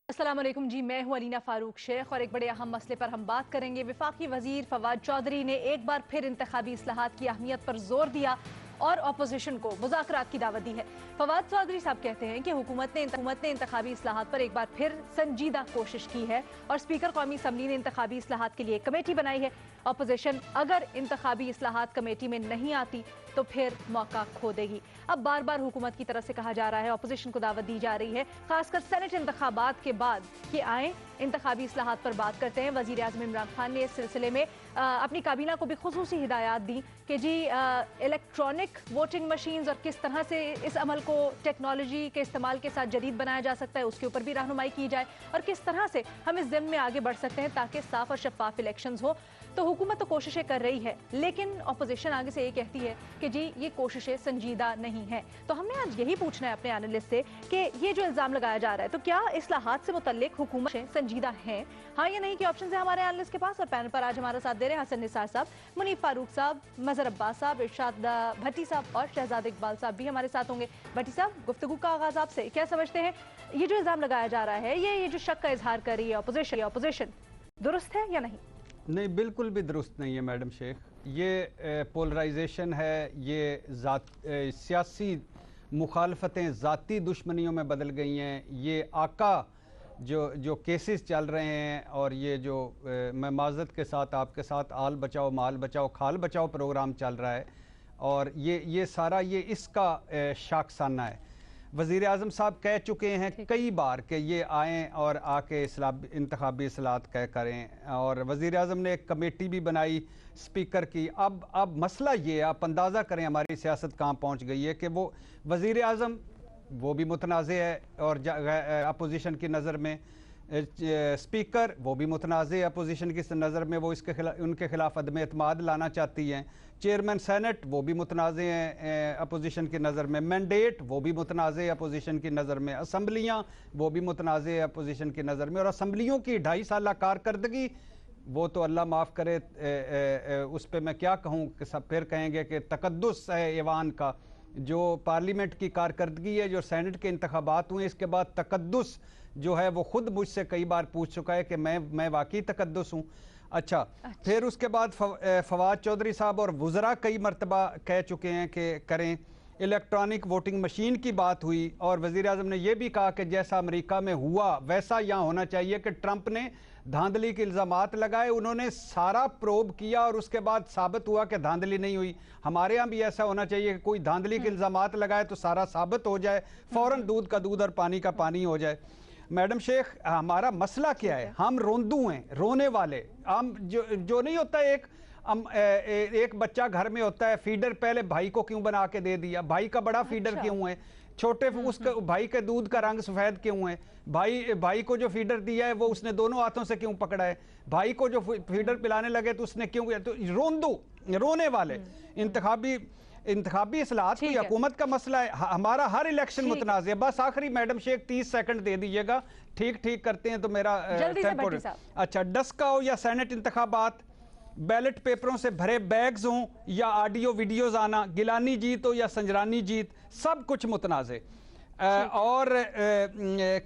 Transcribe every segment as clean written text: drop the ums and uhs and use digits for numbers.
अस्सलाम वालेकुम जी, मैं हूं अलीना फारूक शेख और एक बड़े अहम मसले पर हम बात करेंगे। वफाकी वजीर फवाद चौधरी ने एक बार फिर इंतखाबी इस्लाहात की अहमियत पर जोर दिया और अपोजिशन को मुज़ाकरात की दावत दी है। फवाद चौधरी साहब कहते हैं कि हुकूमत ने इंतखाबी इस्लाहात पर एक बार फिर संजीदा कोशिश की है और स्पीकर कौमी असम्बली ने इंतखाबी इस्लाहात के लिए एक कमेटी बनाई है। अपोजिशन अगर इंतखाबी इस्लाहात कमेटी में नहीं आती तो फिर मौका खो देगी। अब बार बार हुकूमत की तरफ से कहा जा रहा है, अपोजिशन को दावत दी जा रही है, खासकर सेनेट इंतखाबात के बाद कि आए इंतखाबी इस्लाहात पर बात करते हैं। वजीर आज़म इमरान खान ने इस सिलसिले में अपनी काबीना को भी खुसूसी हिदायत दी कि जी इलेक्ट्रॉनिक वोटिंग मशीन्स और किस तरह से इस अमल को टेक्नोलॉजी के इस्तेमाल के साथ जदीद बनाया जा सकता है, उसके ऊपर भी रहनुमाई की जाए और किस तरह से हम इस ज़िम्मे में आगे बढ़ सकते हैं ताकि साफ और शफाफ इलेक्शंस हो। तो हुकूमत तो कोशिशें कर रही है, लेकिन अपोजिशन आगे से ये कहती है कि जी ये कोशिशें संजीदा नहीं है। तो हमने आज यही पूछना है अपने एनालिस्ट से कि ये जो इल्ज़ाम लगाया जा रहा है, तो क्या इस्लाहात से मुतल्लिक हुकूमत संजीदा हैं, हाँ या नहीं के ऑप्शन है हमारे एनालिस्ट के पास। और पैनल पर आज हमारा साथ दे रहे हैं हसन निसार साहब, मुनीफ फारूक साहब, मजहर अब्बास साहब, इरशाद भट्टी साहब और शहजाद इकबाल साहब भी हमारे साथ होंगे। भट्टी साहब, गुफ्तगू का आगाज आपसे, क्या समझते हैं ये जो इल्ज़ाम लगाया जा रहा है, ये जो शक का इजहार कर रही है अपोजिशन, दुरुस्त है या नहीं? नहीं, बिल्कुल भी दुरुस्त नहीं है मैडम शेख। ये पोलराइजेशन है, ये सियासी मुखालफतें ज़ाती दुश्मनियों में बदल गई हैं। ये आका जो केसेस चल रहे हैं और ये जो मैं माज़रत के साथ आपके साथ आल बचाओ माल बचाओ खाल बचाओ प्रोग्राम चल रहा है और ये सारा ये इसका शाखसाना है। वज़ीर आज़म साहब कह चुके हैं कई बार कि ये आएँ और आके इंतखाबी इस्लाहात करें और वज़ीर आज़म ने एक कमेटी भी बनाई स्पीकर की। अब मसला ये, आप अंदाज़ा करें हमारी सियासत कहाँ पहुँच गई है कि वो वज़ीर आज़म वो भी मुतनाज़ है और अपोजिशन की नज़र में, स्पीकर वो भी मुतनाज़ है अपोजिशन की नज़र में, वो उनके खिलाफ अदम एतमाद लाना चाहती हैं। चेयरमैन सेनेट वो भी मुतनाज़ हैं अपोजिशन की नज़र में, मैंडेट वो भी मुतनाज़ है अपोजिशन की नज़र में, असम्बलियाँ वो भी मुतनाज़ है अपोजिशन की नज़र में, और असम्बलियों की 2.5 साल कारकर्दगी वो तो अल्लाह माफ़ करे, उस पर मैं क्या कहूँ कि सब फिर कहेंगे कि तकद्दुस है ईवान का। जो पार्लियामेंट की कारकर्दगी है, जो सेनेट के इंतखाबात हुए इसके बाद तकद्दुस जो है वो खुद मुझसे कई बार पूछ चुका है कि मैं वाकई तकद्दुस हूँ। अच्छा, फिर उसके बाद फवाद चौधरी साहब और वज़रा कई मरतबा कह चुके हैं कि करें। इलेक्ट्रॉनिक वोटिंग मशीन की बात हुई और वज़ीर आज़म ने यह भी कहा कि जैसा अमेरिका में हुआ वैसा यहाँ होना चाहिए, कि ट्रंप ने धांधली के इल्ज़ामात लगाए, उन्होंने सारा प्रोब किया और उसके बाद साबित हुआ कि धांधली नहीं हुई। हमारे यहाँ भी ऐसा होना चाहिए कि कोई धांधली के इल्ज़ामात लगाए तो सारा साबित हो जाए, फ़ौरन दूध का दूध और पानी का पानी हो जाए। मैडम शेख, हमारा मसला क्या है? हम रोंदू हैं, रोने वाले। हम जो नहीं होता, एक बच्चा घर में होता है, फीडर पहले भाई को क्यों बना के दे दिया, भाई का बड़ा फीडर क्यों है, छोटे उसके भाई के दूध का रंग सफेद क्यों है, भाई को जो फीडर दिया है वो उसने दोनों हाथों से क्यों पकड़ा है, भाई को जो फीडर पिलाने लगे तो उसने क्यों, तो रोंदू, रोने वाले। इंतखाबी इस्लाहात की हुकूमत का मसला है, हमारा हर इलेक्शन मुतनाज़ है। बस आखिरी मैडम शेख 30 सेकंड दे दीजिएगा, ठीक करते हैं तो मेरा अच्छा, डस्का हो या सेनेट इंतखाबात, बैलेट पेपरों से भरे बैग्स हों या ऑडियो वीडियोस आना, गिलानी जीत हो या संजरानी जीत, सब कुछ मुतनाज़ है। और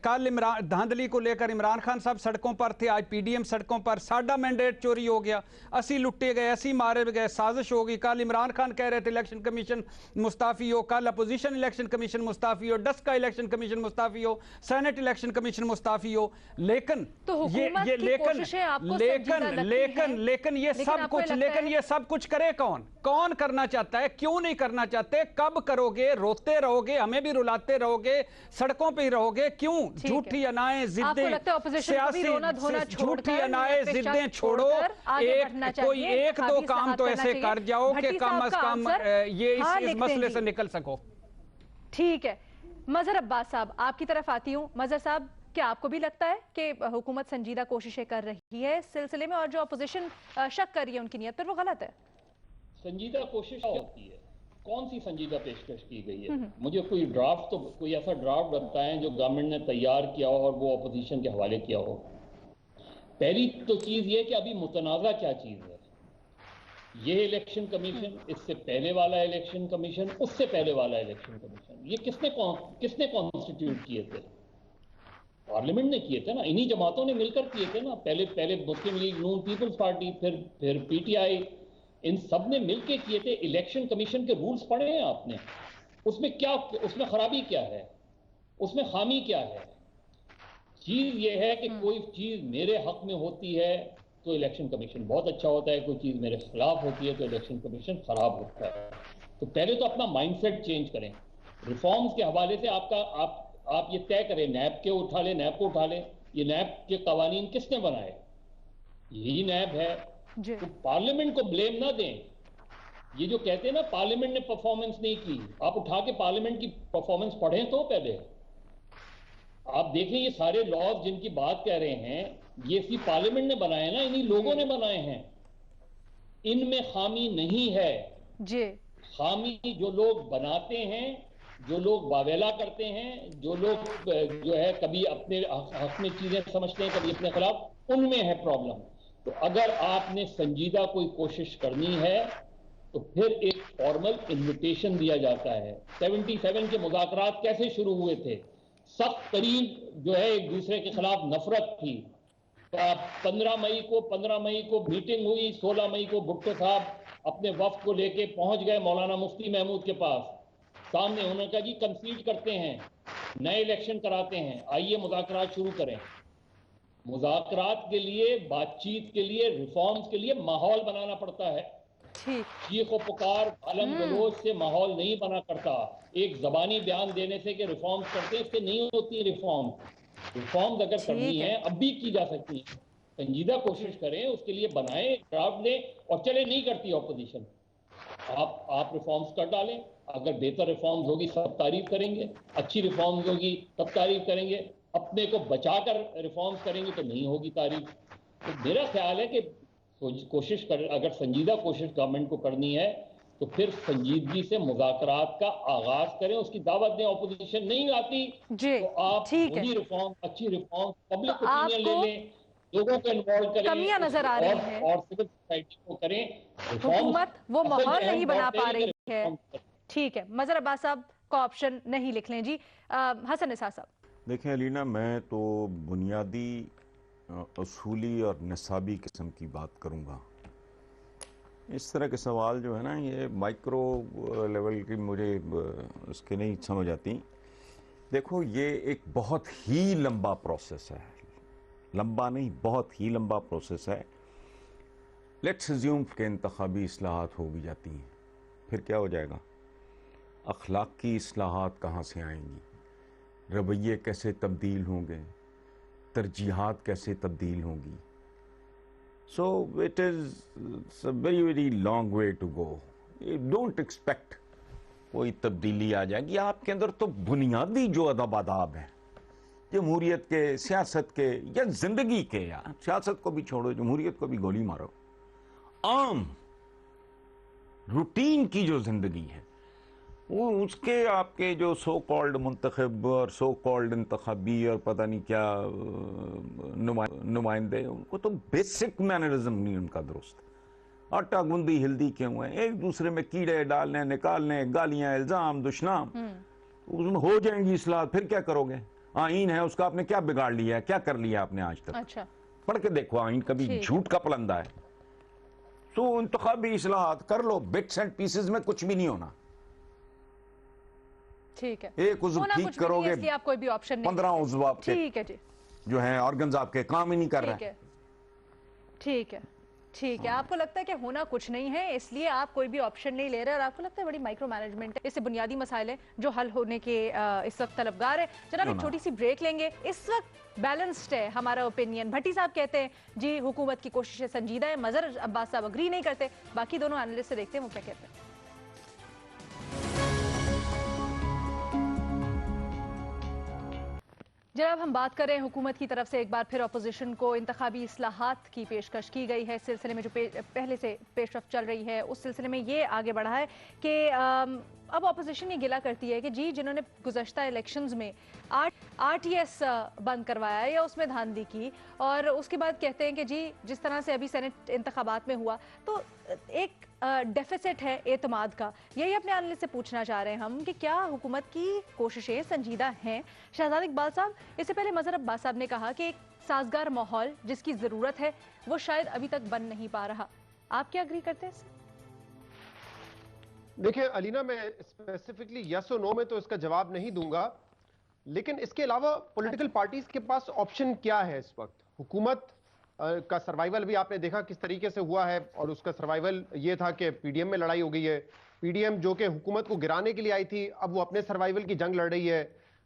कल धांधली को लेकर इमरान खान साहब सड़कों पर थे, आज पीडीएम सड़कों पर, साडा मैंडेट चोरी हो गया, 80 लुट्टे गए, 80 मारे गए, साजिश होगी। कल इमरान खान कह रहे थे इलेक्शन कमीशन मुस्ताफ़ी हो, कल अपोजिशन इलेक्शन कमीशन मुस्ताफ़ी हो, डस्का इलेक्शन कमीशन मुस्ताफ़ी हो, सेनेट इलेक्शन कमीशन मुस्ताफ़ी हो। लेकिन ये सब कुछ करे कौन करना चाहता है? क्यों नहीं करना चाहते? कब करोगे? रोते रहोगे, हमें भी रुलाते रहोगे, सड़कों पे ही रहोगे, क्यों? झूठी अनाएं जिद्दें, सियासी झूठी अनाएं जिद्दें छोड़ो, कोई एक दो काम तो ऐसे कर जाओ कि कम अज कम ये इस मसले से निकल सको। ठीक है, मजहर अब्बास साहब आपकी तरफ आती हूँ। मजहर साहब, क्या आपको भी लगता है कि हुकूमत संजीदा कोशिशें कर रही है इस सिलसिले में और जो अपोजिशन शक कर रही है उनकी नीयत पर, वो गलत है? संजीदा कोशिश होती है, कौन सी संजीदा पेशकश की गई है? मुझे कोई ड्राफ्ट, तो कोई ऐसा ड्राफ्ट बताएं जो गवर्नमेंट ने तैयार किया हो और वो अपोजिशन के हवाले किया हो। पहली तो चीज ये कि अभी मुतनाज़ा क्या चीज है, ये इलेक्शन कमीशन, इससे पहले वाला इलेक्शन कमीशन, उससे पहले वाला इलेक्शन कमीशन, ये किसने कॉन्स्टिट्यूट किए थे? पार्लियामेंट ने किए थे ना, इन्हीं जमातों ने मिलकर किए थे ना। पहले मुस्लिम लीग नून पीपल्स पार्टी, फिर पीटीआई, इन सब ने मिलकर किए थे। इलेक्शन कमीशन के रूल्स पढ़े हैं आपने? उसमें खराबी क्या है, उसमें खामी क्या है? चीज ये है कि कोई चीज मेरे हक में होती है तो इलेक्शन कमीशन बहुत अच्छा होता है, कोई चीज मेरे खिलाफ होती है तो इलेक्शन कमीशन खराब होता है। तो पहले तो अपना माइंडसेट चेंज करें। रिफॉर्म्स के हवाले से आप ये तय करें, नैब को उठा ले। ये नैब के कवानीन किसने बनाए? यही नैब है। तो पार्लियामेंट को ब्लेम ना दें। ये जो कहते हैं ना पार्लियामेंट ने परफॉर्मेंस नहीं की, आप उठा के पार्लियामेंट की परफॉर्मेंस पढ़ें तो पहले आप देखें। ये सारे लॉज जिनकी बात कह रहे हैं, ये इसी पार्लियामेंट ने बनाए ना, इन्हीं लोगों ने बनाए हैं। इनमें खामी नहीं है जी। खामी जो लोग बनाते हैं, जो लोग वावेला करते हैं, जो लोग जो है कभी अपने हक में चीजें समझते हैं, कभी अपने खिलाफ, उनमें है प्रॉब्लम। तो अगर आपने संजीदा कोई कोशिश करनी है तो फिर एक फॉर्मल इन्विटेशन दिया जाता है। 77 के मुज़ाकरात कैसे शुरू हुए थे? सख्त तरीन जो है एक दूसरे के खिलाफ नफरत थी। 15 मई को मीटिंग हुई, 16 मई को भुट्टो साहब अपने वफ्द को लेके पहुंच गए मौलाना मुफ्ती महमूद के पास। सामने उन्होंने कहा जी कंसीड करते हैं, नए इलेक्शन कराते हैं, आइए मुज़ाकरात शुरू करें। मुज़ाकरात के लिए, बातचीत के लिए, रिफॉर्म्स के लिए माहौल बनाना पड़ता है। चीख पुकार, गालम गलोच से माहौल नहीं बना करता। एक जबानी बयान देने से कि रिफॉर्म्स करते हैं, इससे नहीं होती रिफॉर्म्स अगर करनी है अब भी की जा सकती है। संजीदा कोशिश करें, उसके लिए बनाएं, ड्राफ्ट दें, और चले नहीं करती ऑपोजिशन, आप रिफॉर्म्स कर डालें। अगर बेहतर रिफॉर्म्स होगी सब तारीफ करेंगे, अच्छी रिफॉर्म्स होगी तब तारीफ करेंगे, अपने को बचाकर रिफॉर्म्स करेंगे तो नहीं होगी तारीफ। तो मेरा ख्याल है कि कोशिश कर, अगर संजीदा कोशिश गवर्नमेंट को करनी है तो फिर संजीदगी से मुज़ाकरात का आगाज करें, उसकी दावत दें। ऑपोजिशन नहीं आती तो आप वही रिफॉर्म, अच्छी रिफॉर्म, पब्लिक ओपिनियन ले लें, लोगों को इन्वॉल्व करें, कमियां नजर आ रही हैं और सिविल सोसाइटी को करें। हुकूमत वो माहौल नहीं बना पा रही है। ठीक है, मजहर अब्बास साहब को ऑप्शन नहीं लिख लें जी। हसन निसार साहब। देखें अलीना, मैं तो बुनियादी असूली और निसाबी किस्म की बात करूँगा। इस तरह के सवाल जो है ना, ये माइक्रो लेवल की मुझे उसके नहीं समझ आती। देखो, ये एक बहुत ही लंबा प्रोसेस है, लंबा नहीं बहुत ही लंबा प्रोसेस है। लेट्स अज्यूम के इंतखाबी इस्लाहात हो भी जाती हैं, फिर क्या हो जाएगा? अखलाकी इस्लाहात कहाँ से आएंगी? रवैये कैसे तब्दील होंगे? तरजीहात कैसे तब्दील होंगी? So it is a very very long way to go. Don't expect कोई तब्दीली आ जाएगी। आपके अंदर तो बुनियादी जो अदब आदाब है, जमहूरियत के, सियासत के, या जिंदगी के, या सियासत को भी छोड़ो, जमहूरियत को भी गोली मारो, आम रूटीन की जो जिंदगी है वो, उसके आपके जो सो कॉल्ड मुंतखब और सो कॉल्ड इंतखाबी और पता नहीं क्या नुमाइंदे, उनको तो बेसिक मैनरिज्म नहीं उनका दुरुस्त। आटा गुंदी हिल्दी क्यों है? एक दूसरे में कीड़े डालने, निकालने, गालियां, इल्जाम, दुश्मन, उसमें हो जाएंगी इस्लाह। फिर क्या करोगे? आईन है, उसका आपने क्या बिगाड़ लिया है? क्या कर लिया आपने आज तक? अच्छा, पढ़ के देखो, आईन कभी झूठ का पलंदा है। सो इंतखाबी इस्लाहात कर लो, बिट्स एंड पीसेस में कुछ भी नहीं होना। ठीक है, एक उज़्व ठीक करोगे, इसलिए आप कोई भी ऑप्शन नहीं, 15 उज़्व आपके, ठीक है जी, जो हैं ऑर्गन्स आपके काम ही नहीं कर रहे हैं। ठीक है, ठीक है। आपको लगता है कि होना कुछ नहीं है, इसलिए आप कोई भी ऑप्शन नहीं ले रहे, और आपको लगता है बड़ी माइक्रो मैनेजमेंट है। इससे बुनियादी मसाइल है जो हल होने के इस वक्त तलबगार है। जनाब, एक छोटी सी ब्रेक लेंगे। इस वक्त बैलेंस्ड है हमारा ओपिनियन। भट्टी साहब कहते हैं जी हुकूमत की कोशिशें संजीदा है, मजहर अब्बास साहब अग्री नहीं करते। बाकी दोनों एनालिस्ट से देखते हैं वो क्या कहते हैं। जनाब, हम बात कर रहे हैं हुकूमत की तरफ से एक बार फिर अपोजिशन को इंतखाबी इस्लाहात की पेशकश की गई है। इस सिलसिले में जो पहले से पेशरफ चल रही है, उस सिलसिले में ये आगे बढ़ा है कि अब अपोजिशन ये गिला करती है कि जी जिन्होंने गुज़श्ता इलेक्शंस में RTS बंद करवाया या उसमें धांधली की, और उसके बाद कहते हैं कि जी जिस तरह से अभी सेनेट इंतखाबात में हुआ, तो एक डेफिसिट है एतमाद का, यही अपने एनालिस्ट से पूछना चाह रहे हैं हम कि क्या हुकूमत की कोशिशें संजीदा हैं। शहजाद इकबाल साहब, इससे पहले मजहर अब्बास साहब ने कहा कि एक साजगार माहौल जिसकी ज़रूरत है वो शायद अभी तक बन नहीं पा रहा। आप क्या अग्री करते हैं? देखिए अलीना, मैं स्पेसिफिकली यस और नो में तो इसका जवाब नहीं दूंगा, लेकिन इसके अलावा पॉलिटिकल पार्टीज के पास ऑप्शन क्या है इस वक्त। हुकूमत का सर्वाइवल भी आपने देखा किस तरीके से हुआ है, और उसका सर्वाइवल ये था कि पीडीएम में लड़ाई हो गई है। पीडीएम जो कि हुकूमत को गिराने के लिए आई थी, अब वो अपने सर्वाइवल की जंग लड़ रही है।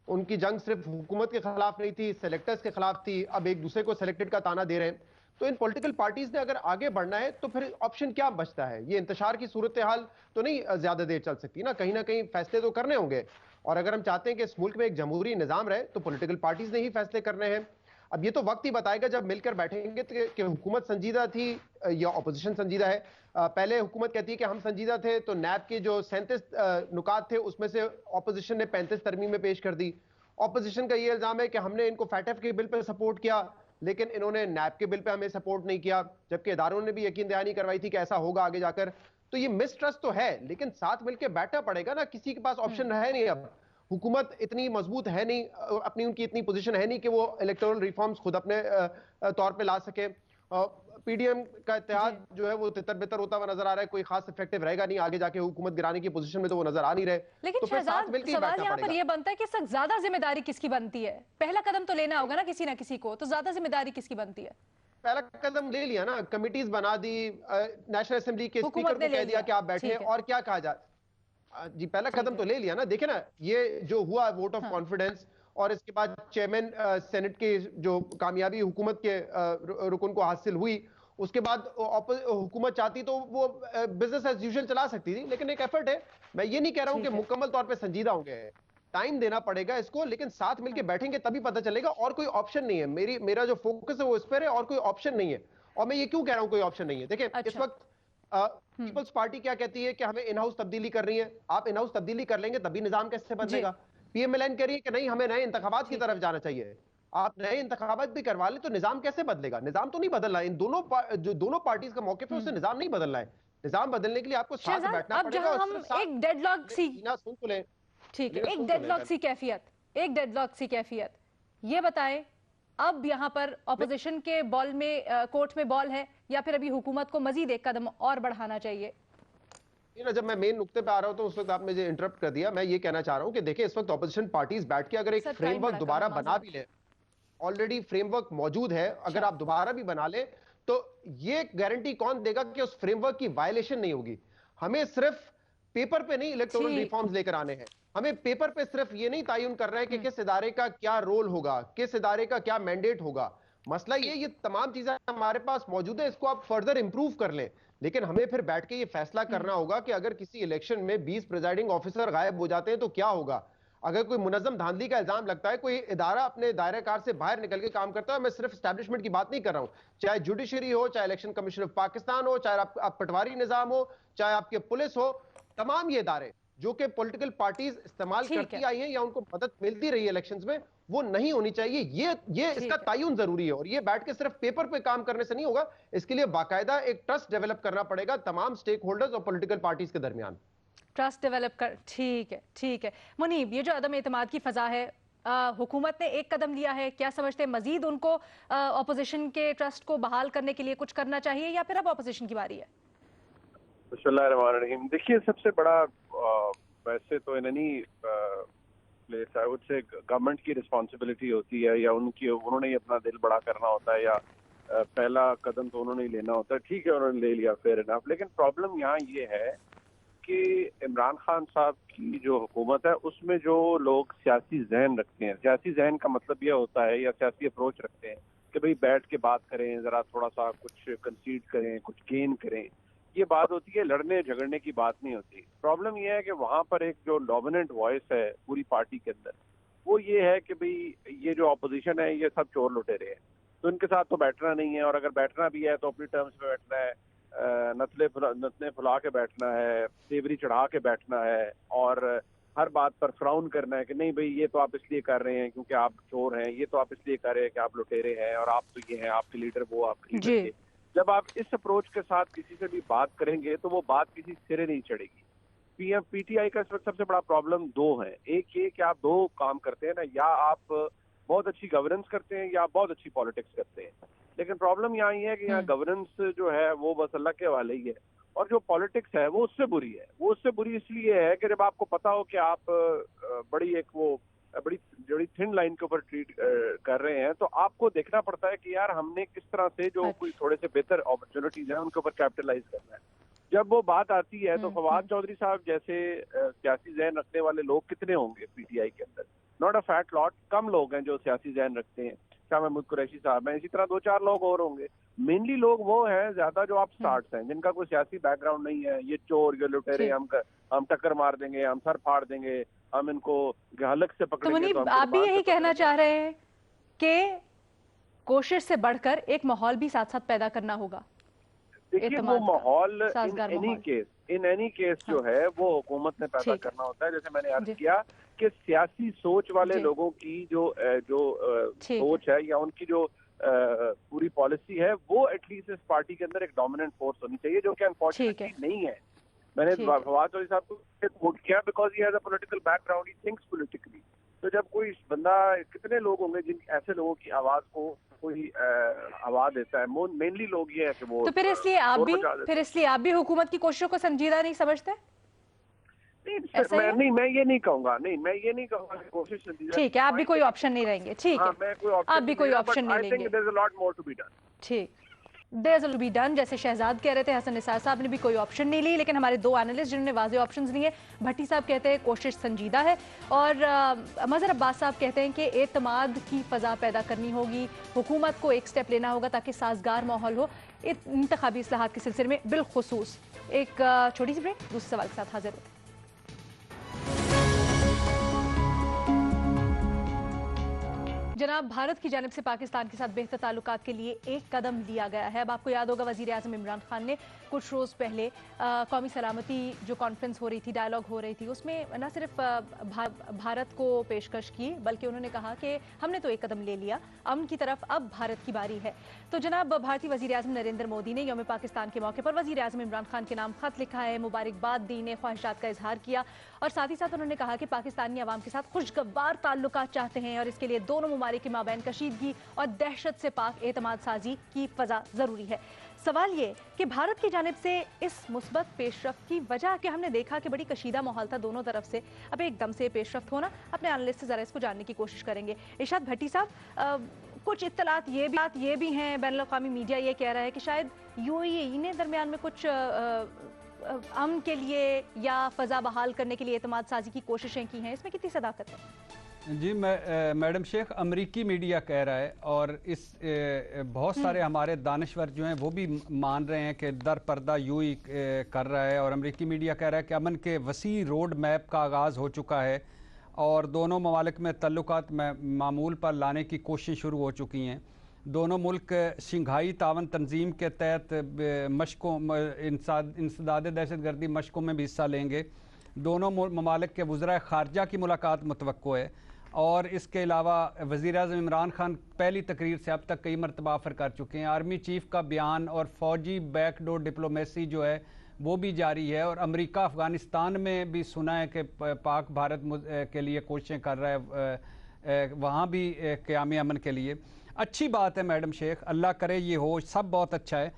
उनकी जंग सिर्फ हुकूमत के खिलाफ नहीं थी, सेलेक्टर्स के खिलाफ थी, अब एक दूसरे को सेलेक्टेड का ताना दे रहे हैं। तो इन पॉलिटिकल पार्टीज ने अगर आगे बढ़ना है तो फिर ऑप्शन क्या बचता है? ये इंतशार की सूरत हाल तो नहीं ज्यादा देर चल सकती ना, कहीं ना कहीं फैसले तो करने होंगे। और अगर हम चाहते हैं कि इस मुल्क में एक जमहूरी निजाम रहे तो पॉलिटिकल पार्टीज ने ही फैसले करने हैं। अब ये तो वक्त ही बताएगा जब मिलकर बैठेंगे कि हुकूमत संजीदा थी या अपोजिशन संजीदा है। पहले हुकूमत कहती है कि हम संजीदा थे, तो नैब के जो 37 नुकात थे उसमें से अपोजिशन ने 35 तरमीमें पेश कर दी। अपोजिशन का ये इल्जाम है कि हमने इनको फैटफ के बिल पर सपोर्ट किया, लेकिन इन्होंने नैब के बिल पे हमें सपोर्ट नहीं किया, जबकि इदारों ने भी यकीन दहानी करवाई थी कि ऐसा होगा आगे जाकर। तो ये मिसट्रस्ट तो है, लेकिन साथ मिलकर बैठना पड़ेगा ना, किसी के पास ऑप्शन है नहीं। अब हुकूमत इतनी मजबूत है नहीं, अपनी उनकी इतनी पोजीशन है नहीं कि वो इलेक्टोरल रिफॉर्म्स खुद अपने तौर पे ला सके। पीडीएम का इत्तेहाद जो है वो तितर बितर होता हुआ नजर आ रहा है, कोई खास इफेक्टिव रहेगा नहीं आगे जाके, हुकूमत गिराने की पोजीशन में तो वो नजर आ नहीं रहे। लेकिन तो फिर साथ मिलकर ही सवाल बैठना यहाँ पर पड़ेगा। यह बनता है कि सर ज्यादा जिम्मेदारी किसकी बनती है? पहला कदम तो लेना होगा ना किसी को, तो ज्यादा जिम्मेदारी किसकी बनती है? पहला कदम ले लिया ना, कमिटीज बना दी, नेशनल असेंबली के स्पीकर को कह दिया कि आप बैठे, और क्या कहा जाए। जी पहला कदम तो ले लिया ना। देखिए ना, ये जो हुआ वोट ऑफ कॉन्फिडेंस, और इसके बाद चेयरमैन सेनेट की जो कामयाबी हुकूमत के रुकन को हासिल हुई, उसके बाद हुकूमत चाहती तो वो बिजनेस एज यूजुअल चला सकती थी, लेकिन एक एफर्ट है। मैं ये नहीं कह रहा हूं कि मुकम्मल तौर पे संजीदा होंगे, टाइम देना पड़ेगा इसको, लेकिन साथ मिलकर बैठेंगे तभी पता चलेगा। और कोई ऑप्शन नहीं है, मेरा जो फोकस है वो इस पर है, और कोई ऑप्शन नहीं है। और मैं ये क्यों कह रहा हूं कोई ऑप्शन नहीं है? देखिए इस वक्त पीपल्स पार्टी क्या कहती है कि हमें इन हाउस तब्दीली करनी है। आप इन हाउस तब्दीली कर लेंगे तभी निजाम कैसे बदलेगा? पीएमएलएन कह रही है कि नहीं, हमें नए इंतखाबात की तरफ जाना चाहिए। आप नए इंतखाबात भी करवा लें तो निजाम कैसे बदलेगा? निजाम तो नहीं बदलना है। इन दोनों पार्टीज का मौके पे उससे निजाम नहीं बदलना है। निजाम बदलने के लिए आपको साथ बैठना पड़ेगा। हम एक डेडलॉक सी, सुन तो लें, ठीक है, एक डेडलॉक सी कैफियत, ये बताएं अब यहाँ पर ऑपोजिशन के बॉल में, कोर्ट में बॉल है, या फिर अभी हुकूमत को मजीद एक कदम और बढ़ाना चाहिए? जब मैं मेन नुक्ते पे आ रहा हूं तो उस वक्त आपने मुझे इंटरप्ट कर दिया। मैं ये कहना चाह रहा हूं कि देखिए इस वक्त ऑपोजिशन पार्टीज बैठ के अगर एक फ्रेमवर्क दोबारा बना भी ले, ऑलरेडी फ्रेमवर्क मौजूद है, अगर आप दोबारा भी बना ले तो ये गारंटी कौन देगा कि उस फ्रेमवर्क की वायलेशन नहीं होगी? हमें सिर्फ पेपर पे नहीं इलेक्टोरल रिफॉर्म्स लेकर आने हैं। हमें पेपर पे सिर्फ ये नहीं तयन करना है कि किस इदारे का क्या रोल होगा, किस इदारे का क्या मैंडेट होगा। मसला ये तमाम चीजें हमारे पास मौजूद है, इसको आप फर्दर इंप्रूव कर लें। लेकिन हमें फिर बैठ के ये फैसला करना होगा कि अगर किसी इलेक्शन में 20 प्रिजाइडिंग ऑफिसर गायब हो जाते हैं तो क्या होगा? अगर कोई मुनज़्ज़म धांधली का इल्जाम लगता है, कोई इदारा अपने दायरे कार से बाहर निकल के काम करता है, मैं सिर्फ एस्टैब्लिशमेंट की बात नहीं कर रहा हूं, चाहे जुडिशरी हो, चाहे इलेक्शन कमीशन ऑफ पाकिस्तान हो, चाहे आप पटवारी निजाम हो, चाहे आपके पुलिस हो, तमाम ये इदारे जो कि पॉलिटिकल पार्टीज इस्तेमाल करती आई हैं या उनको मदद मिलती रही है इलेक्शंस में, वो नहीं होनी चाहिए। ये इसका तयन जरूरी है। और ये बैठ के सिर्फ पेपर पे काम करने से नहीं होगा, इसके लिए बाकायदा एक ट्रस्ट डेवलप करना पड़ेगा तमाम स्टेक होल्डर्स और पॉलिटिकल पार्टीज के दरमियान। ट्रस्ट डेवलप कर, ठीक है। मुनीब, ये जो अदम एतमाद की फजा है, हुकूमत ने एक कदम लिया है, क्या समझते हैं मजीद उनको अपोजिशन के ट्रस्ट को बहाल करने के लिए कुछ करना चाहिए, या फिर अब अपोजिशन की बारी है? बिस्मिल्लाहिर्रहमानिर्रहीम। देखिए सबसे बड़ा वैसे तो in any place I would say government की रिस्पॉन्सिबिलिटी होती है, या उन्होंने अपना दिल बड़ा करना होता है, या पहला कदम तो उन्होंने ही लेना होता है। ठीक है, उन्होंने ले लिया, फेयर इनफ। लेकिन प्रॉब्लम यहाँ ये है कि इमरान खान साहब की जो हुकूमत है उसमें जो लोग सियासी जहन रखते हैं, सियासी जहन का मतलब यह होता है, या सियासी अप्रोच रखते हैं कि भाई बैठ के बात करें, जरा थोड़ा सा कुछ कंसीड करें, कुछ गेन करें, ये बात होती है, लड़ने झगड़ने की बात नहीं होती। प्रॉब्लम ये है कि वहाँ पर एक जो डोमिनेंट वॉइस है पूरी पार्टी के अंदर, वो ये है कि भाई ये जो अपोजिशन है ये सब चोर लुटेरे हैं, तो इनके साथ तो बैठना नहीं है, और अगर बैठना भी है तो अपनी टर्म्स पे बैठना है, नतने फुला के बैठना है, तेवरी चढ़ा के बैठना है, और हर बात पर फ्राउन करना है कि नहीं भाई ये तो आप इसलिए कर रहे हैं क्योंकि आप चोर हैं, ये तो आप इसलिए कर रहे हैं कि आप लुटेरे हैं, और आप तो ये हैं, आपके लीडर वो, आपके लीडर ये। जब आप इस अप्रोच के साथ किसी से भी बात करेंगे तो वो बात किसी सिरे नहीं चढ़ेगी। पीएम पीटीआई का इस वक्त सबसे बड़ा प्रॉब्लम दो है। एक ये कि आप दो काम करते हैं ना, या आप बहुत अच्छी गवर्नेंस करते हैं या बहुत अच्छी पॉलिटिक्स करते हैं। लेकिन प्रॉब्लम यहाँ ये है कि यहाँ गवर्नेंस जो है वो बस अल्लाह के हवाले ही है, और जो पॉलिटिक्स है वो उससे बुरी है। वो उससे बुरी इसलिए है कि जब आपको पता हो कि आप बड़ी थिन लाइन के ऊपर ट्रीट कर रहे हैं, तो आपको देखना पड़ता है कि यार हमने किस तरह से जो कोई थोड़े से बेहतर अपॉर्चुनिटीज हैं उनके ऊपर कैपिटलाइज करना है। जब वो बात आती है तो फवाद चौधरी साहब जैसे सियासी जहन रखने वाले लोग कितने होंगे पीटीआई के अंदर? नॉट अ फैट लॉट, कम लोग हैं जो सियासी जहन रखते हैं। शाह महमूद कुरैशी साहब हैं, इसी तरह 2-4 लोग और होंगे। मेनली लोग वो हैं ज्यादा जो आप स्टार्ट्स हैं, जिनका कोई सियासी बैकग्राउंड नहीं है। ये चोर, ये लुटेरे, हम टक्कर मार देंगे, हम सर फाड़ देंगे, हम इनको हलक से पकड़ेंगे। तो आप भी यही कहना चाह रहे हैं कि कोशिश से बढ़कर एक माहौल भी साथ साथ पैदा करना होगा? देखिए वो माहौल इन एनी केस जो है वो हुकूमत ने पैदा करना होता है। जैसे मैंने अर्ज किया कि सियासी सोच वाले लोगों की जो सोच है या उनकी जो पूरी पॉलिसी है वो एटलीस्ट इस पार्टी के अंदर एक डोमिनेंट फोर्स होनी चाहिए, जो कि अनफॉर्चुनेटली नहीं है। मैंने फवाद चौधरी साहब को वोट किया because he has a political background, he thinks politically. तो जब कोई बंदा, कितने लोग होंगे जिन ऐसे लोगों की आवाज को कोई आवाज देता है, मेनली लोग ये है कि वो तो फिर इसलिए आप भी हुकूमत की कोशिशों को संजीदा नहीं समझते? मैं ये नहीं कहूंगा कि कोशिश संजीदा। ठीक है, आप भी कोई ऑप्शन नहीं रहेंगे। ठीक है, आप भी कोई ऑप्शन नहीं लेंगे। ठीक, देयर इज बी डन, जैसे शहजाद कह रहे थे, हसन निसार साहब ने भी कोई ऑप्शन नहीं ली। लेकिन हमारे दो एनालिस्ट जिन्होंने वाज़ेह ऑप्शंस लिए, भट्टी साहब कहते हैं कोशिश संजीदा है, और मज़हर अब्बास साहब कहते हैं कि एतमाद की फ़ज़ा पैदा करनी होगी, हुकूमत को एक स्टेप लेना होगा ताकि साजगार माहौल हो इंतखाबी इस्लाहात के सिलसिले में बिलखुसूस। एक छोटी सी ब्रेक, दूसरे सवाल के साथ हाजिर होते हैं। जनाब, भारत की जानिब से पाकिस्तान के साथ बेहतर ताल्लुकात के लिए एक कदम लिया गया है। अब आपको याद होगा वज़ीर आज़म इमरान खान ने कुछ रोज़ पहले कौमी सलामती जो कॉन्फ्रेंस हो रही थी, डायलॉग हो रही थी, उसमें न सिर्फ भारत को पेशकश की, बल्कि उन्होंने कहा कि हमने तो एक कदम ले लिया, अमन की तरफ अब भारत की बारी है। तो जनाब, भारतीय वज़ीर आज़म नरेंद्र मोदी ने यौम पाकिस्तान के मौके पर वज़ीर आज़म इमरान खान के नाम खत लिखा है, मुबारकबाद दी, ने ख्वाहिशात का इजहार किया, और साथ ही साथ उन्होंने कहा कि पाकिस्तानी अवाम के साथ खुशगवार ताल्लुकात चाहते हैं और इसके लिए दोनों ममालिक के माबैन कशीदगी और दहशत से पाक एतमाद साजी की फ़ज़ा ज़रूरी है। सवाल ये कि भारत की जानिब से इस मुस्बत पेशरफ्त की वजह, कि हमने देखा कि बड़ी कशीदा माहौल था दोनों तरफ से, अब एकदम से पेशरफ्त होना, अपने एनालिस्ट से ज़रा इसको जानने की कोशिश करेंगे। इरशाद भट्टी साहब, कुछ इत्तलात ये भी हैं, बैनुल अक़वामी मीडिया ये कह रहा है कि शायद यूएई ने दरमियान में कुछ अमन के लिए या फ़ज़ा बहाल करने के लिए एतमाद साजी की कोशिशें की हैं, इसमें कितनी सदाकत है? जी, मैडम शेख, अमरीकी मीडिया कह रहा है, और बहुत सारे हमारे दानश्वर जो हैं वो भी मान रहे हैं कि दर पर्दा यूएई कर रहा है, और अमरीकी मीडिया कह रहा है कि अमन के वसी रोड मैप का आगाज़ हो चुका है और दोनों ममालिक में तल्लुकात मामूल पर लाने की कोशिश शुरू हो चुकी हैं। दोनों मुल्क शंघाई तावन तंजीम के तहत मशकों, इंसदाद दहशतगर्दी मशकों में भी हिस्सा लेंगे। दोनों ममालिक के वज़राए ख़ारजा की मुलाकात मुतवक्को है, और इसके अलावा वज़ीर आज़म इमरान खान पहली तकरीर से अब तक कई मरतबा ऑफ़र कर चुके हैं। आर्मी चीफ़ का बयान और फ़ौजी बैकडोर डिप्लोमेसी जो है वो भी जारी है, और अमेरिका अफ़गानिस्तान में भी सुना है कि पाक भारत के लिए कोशिशें कर रहा है, वहाँ भी क़याम अमन के लिए। अच्छी बात है मैडम शेख, अल्लाह करे ये हो, सब बहुत अच्छा है।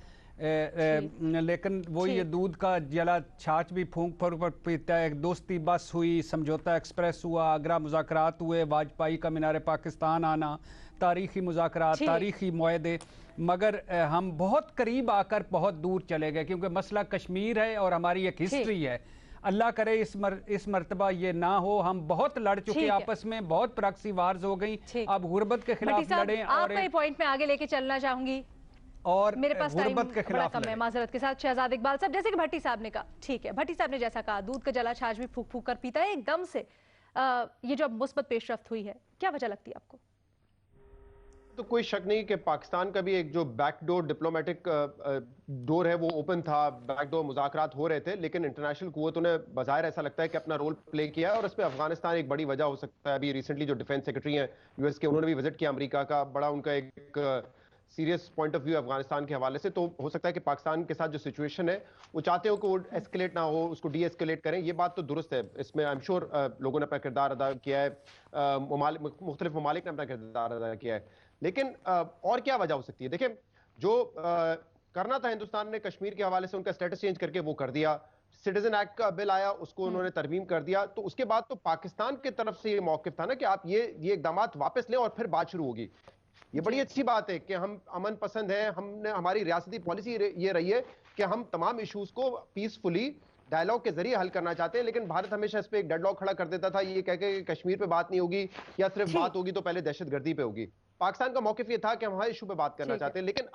लेकिन वो ये दूध का जला छाछ भी फूंक फूंक पीता है। एक दोस्ती बस हुई, समझौता एक्सप्रेस हुआ, आगरा मुज़ाकरात हुए, वाजपेयी का मीनार पाकिस्तान आना, तारीखी मुज़ाकरात, तारीखी मुआहदे, मगर हम बहुत करीब आकर बहुत दूर चले गए, क्योंकि मसला कश्मीर है और हमारी एक हिस्ट्री है। अल्लाह करे इस मरतबा ये ना हो। हम बहुत लड़ चुके आपस में, बहुत प्रॉक्सी वार्स हो गई, अब गुर्बत के खिलाफ लड़ें। और एक पॉइंट में आगे लेके चलना चाहूंगी और मेरे पास गुर्बत के खिलाफ कम है, माजरत के साथ। शहजाद इकबाल साहब, जैसे कि भट्टी साहब ने कहा, ठीक है, भट्टी साहब ने जैसा कहा, दूध का जला छाछ भी फूक फूक कर पीता है एकदम से। ये जो मुस्बत पेशरफ्त हुई है, क्या वजह लगती है आपको? तो कोई शक नहीं कि पाकिस्तान का भी एक जो बैकडोर डिप्लोमेटिक डोर है वो ओपन था, बैकडोर मुज़ाकरात हो रहे थे, लेकिन इंटरनेशनल कुव्वतों ने बज़ाहिर ऐसा लगता है कि अपना रोल प्ले किया है, और इसमें अफगानिस्तान एक बड़ी वजह हो सकता है। अभी रिसेंटली जो डिफेंस सेक्रेटरी हैं यूएस के, उन्होंने भी विजिट किया अमेरिका का, बड़ा उनका एक serious point of view Afghanistan के हवाले से, तो हो सकता है कि पाकिस्तान के साथ जो सिचुएशन है वो चाहते हो कि वो एस्केलेट ना हो, उसको डी एस्केलेट करें। ये बात तो दुरुस्त है, इसमें आई एम श्योर लोगों ने अपना किरदार अदा किया है, मुख्तलिफ ममालिक ने अपना किरदार अदा किया है। लेकिन और क्या वजह हो सकती है? देखिए, जो करना था हिंदुस्तान ने कश्मीर के हवाले से, उनका स्टेटस चेंज करके वो कर दिया। सिटीजन एक्ट का बिल आया, उसको उन्होंने तरमीम कर दिया। तो उसके बाद तो पाकिस्तान की तरफ से ये मौकिफ था ना कि आप ये इकदाम वापस लें और फिर बात शुरू होगी। ये बड़ी अच्छी बात है कि हम अमन पसंद हैं, हमने हमारी रियासती पॉलिसी ये रही है कि हम तमाम इश्यूज को पीसफुली डायलॉग के जरिए हल करना चाहते हैं। लेकिन भारत हमेशा इस पे एक डेडलॉक खड़ा कर देता था, ये कह के कश्मीर पे बात नहीं होगी या सिर्फ बात होगी तो पहले दहशतगर्दी पे होगी। पाकिस्तान का मौकिफ ये था कि हम हर इशू पे बात करना चाहते हैं। लेकिन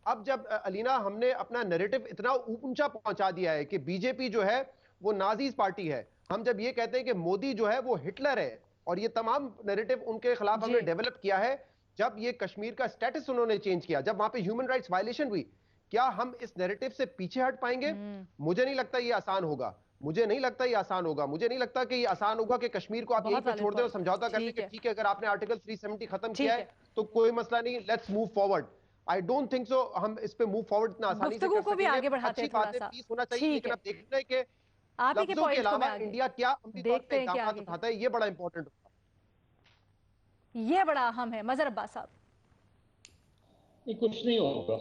अब जब अलीना हमने अपना नैरेटिव इतना ऊंचा पहुंचा दिया है कि बीजेपी जो है वो नाजीज पार्टी है, हम जब ये कहते हैं कि मोदी जो है वो हिटलर है, और ये तमाम नैरेटिव उनके खिलाफ हमने डेवलप किया है, जब ये कश्मीर का स्टेटस उन्होंने चेंज किया, जब वहां पे ह्यूमन राइट्स वायलेशन हुई, क्या हम इस नैरेटिव से पीछे हट पाएंगे? मुझे नहीं लगता ये आसान होगा, मुझे नहीं लगता ये आसान होगा। मुझे नहीं लगता कि ये आसान होगा कि कश्मीर को आप यहीं पे छोड़ दें और समझौता कर लें कि ठीक है, अगर आपने आर्टिकल 370 खत्म किया है तो कोई मसला नहीं, let's move forward. I don't think so हम इस पे मूव फॉरवर्ड इतना आसानी से कर भी आगे बढ़ाते अच्छी बात है, पीस होना चाहिए, लेकिन अब देखना है कि आप ही के लफ्जों के पॉइंट अलावा इंडिया क्या अमली तौर पे इक़दाम उठाता है, ये बड़ा इंपॉर्टेंट होता है, ये बड़ा अहम है। मजहर अब्बास साहब, कुछ नहीं होगा।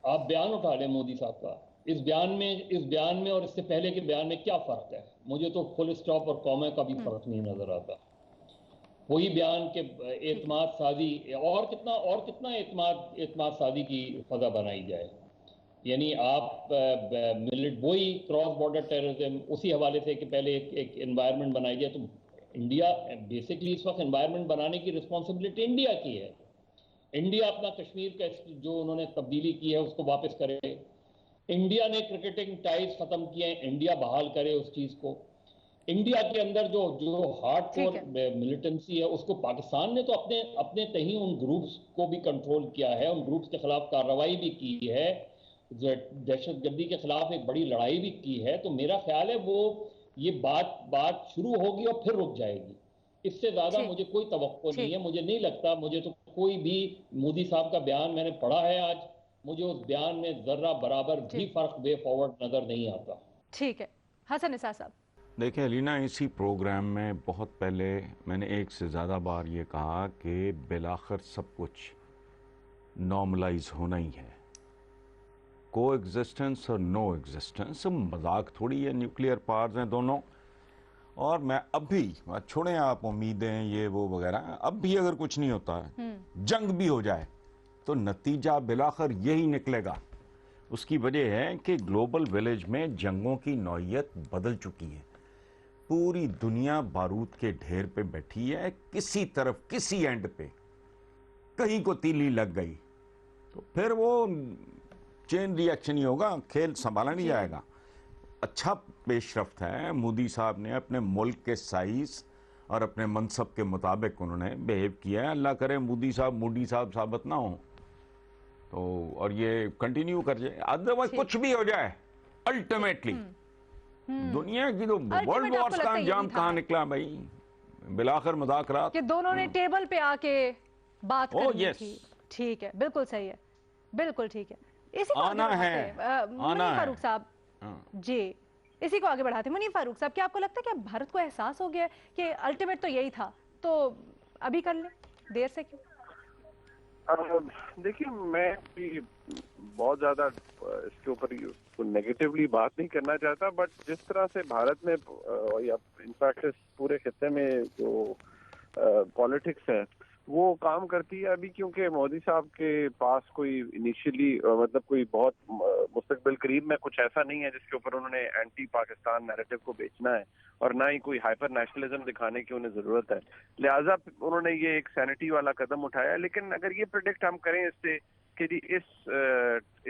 आप बयान उठा लें मोदी साहब का, इस बयान में और इससे पहले के बयान में क्या फर्क है? मुझे तो फुल स्टॉप और कॉमा का भी फर्क नहीं नजर आता। वही बयान के एतमाद सादी, और कितना एतमाद सादी की फजा बनाई जाए। यानी आप वही क्रॉस बॉर्डर टेररिज्म उसी हवाले से कि पहले एक एनवायरनमेंट बनाई जाए। तो इंडिया बेसिकली इस वक्त एनवायरनमेंट बनाने की रिस्पॉन्सिबिलिटी इंडिया की है। इंडिया अपना कश्मीर का जो उन्होंने तब्दीली की है उसको वापस करे। इंडिया ने क्रिकेटिंग टाइज खत्म किए हैं, इंडिया बहाल करे उस चीज को। इंडिया के अंदर जो हार्डकोर मिलिटेंसी है उसको पाकिस्तान ने तो अपने तहीं उन ग्रुप्स को भी कंट्रोल किया है, उन ग्रुप्स के खिलाफ कार्रवाई भी की है, दहशतगर्दी के खिलाफ एक बड़ी लड़ाई भी की है। तो मेरा ख्याल है वो ये बात शुरू होगी और फिर रुक जाएगी। इससे ज्यादा मुझे कोई तवक्को नहीं है। मुझे नहीं लगता, मुझे तो कोई भी मोदी साहब का बयान मैंने पढ़ा है आज, मुझे उस बयान में जर्रा बराबर भी फर्क वे फॉरवर्ड नजर नहीं आता। ठीक है, हसन निसार साहब। देखिए अलीना, इसी प्रोग्राम में बहुत पहले मैंने एक से ज़्यादा बार ये कहा कि बिलाखिर सब कुछ नॉर्मलाइज होना ही है। को एग्जिस्टेंस और नो एग्जिस्टेंस मजाक थोड़ी है, न्यूक्लियर पावर्स हैं दोनों। और मैं अब भी, छोड़ें आप उम्मीदें ये वो वगैरह, अब भी अगर कुछ नहीं होता है, जंग भी हो जाए तो नतीजा बिलाखिर यही निकलेगा। उसकी वजह है कि ग्लोबल विलेज में जंगों की नौइयत बदल चुकी है। पूरी दुनिया बारूद के ढेर पे बैठी है, किसी तरफ किसी एंड पे कहीं को तीली लग गई तो फिर वो चेन रिएक्शन ही होगा, खेल संभाला नहीं जाएगा। अच्छा पेशरफ्त है, मोदी साहब ने अपने मुल्क के साइज और अपने मनसब के मुताबिक उन्होंने बिहेव किया है। अल्लाह करे मोदी साहब साबित ना हो तो, और ये कंटिन्यू कर जाए, अदरवाइज कुछ भी हो जाए अल्टीमेटली दुनिया की तो वर्ल्ड वॉर्स का अंजाम कहाँ निकला भाई? बिलाखिर मुज़ाकरात कि दोनों ने टेबल पे आके बात करनी थी। ठीक है, बिल्कुल सही है, बिल्कुल ठीक है। इसी को आना है, मुनीर फारूक साहब जी, इसी को आगे बढ़ाते। मुनीर फारूक साहब, क्या आपको लगता है कि अब भारत को एहसास हो गया कि अल्टीमेट तो यही था, तो अभी कर ले, देर से क्यों? देखिए, मैं भी बहुत ज्यादा इसके ऊपर नेगेटिवली बात नहीं करना चाहता, बट जिस तरह से भारत में या इनफैक्ट इस पूरे खित्ते में जो पॉलिटिक्स है वो काम करती है अभी, क्योंकि मोदी साहब के पास कोई इनिशियली मतलब कोई बहुत मुस्तकबिल करीब में कुछ ऐसा नहीं है जिसके ऊपर उन्होंने एंटी पाकिस्तान नैरेटिव को बेचना है, और ना ही कोई हाइपर नेशनलिज्म दिखाने की उन्हें जरूरत है। लिहाजा उन्होंने ये एक सैनिटी वाला कदम उठाया है। लेकिन अगर ये प्रेडिक्ट हम करें इससे कि जी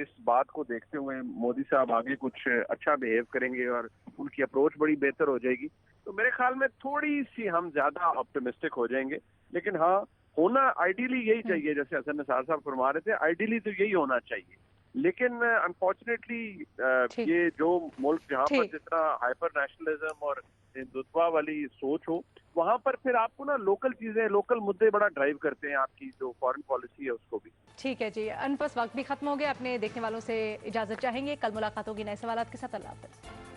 इस बात को देखते हुए मोदी साहब आगे कुछ अच्छा बिहेव करेंगे और उनकी अप्रोच बड़ी बेहतर हो जाएगी, तो मेरे ख्याल में थोड़ी सी हम ज्यादा ऑप्टिमिस्टिक हो जाएंगे। लेकिन हाँ, होना आइडियली यही चाहिए, जैसे हसन निसार साहब फरमा रहे थे, आइडियली तो यही होना चाहिए। लेकिन अनफॉर्चुनेटली ये जो मुल्क जहाँ पर जितना हाइपर नेशनलिज्म और हिंदुत्व वाली सोच हो, वहां पर फिर आपको ना लोकल चीजें, लोकल मुद्दे बड़ा ड्राइव करते हैं आपकी जो फॉरेन पॉलिसी है उसको भी। ठीक है जी, अनपस वक्त भी खत्म हो गया। अपने देखने वालों से इजाजत चाहेंगे, कल मुलाकात होगी नए सवालात के साथ। अल्लाह हाफ़िज़।